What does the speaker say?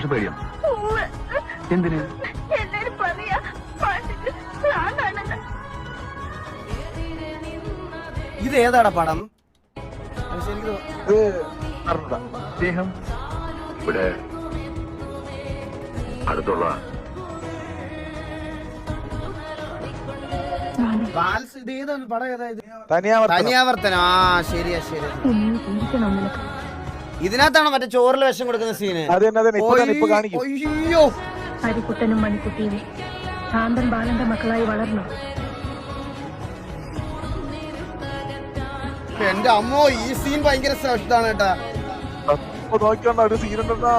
അത്യാവശ്യം പേടിയാണ്. എന്തിന്? ഇത് ഏതാടാ പടം? അദ്ദേഹം ഇവിടെ അടുത്തുള്ള ഇത് ഏതാണ് പടം? ഏതാ ഇത്? തനിയാവർത്തനം. തനിയാവർത്തനം. ആ ശരിയാ ശരി. ഇതിനകത്താണോ മറ്റേ ചോറിൽ വിഷം കൊടുക്കുന്ന സീന്? അയ്യോ, ഹരിക്കുട്ടനും മണിക്കുട്ടിയും ശാന്തൻ ബാലന്റെ മക്കളായി വളർന്നു. എന്റെ അമ്മോ, ഈ സീൻ ഭയങ്കര ഇതാണ് കേട്ടാ. നോക്കിയോണ്ട ഒരു സീനുണ്ടെന്നാ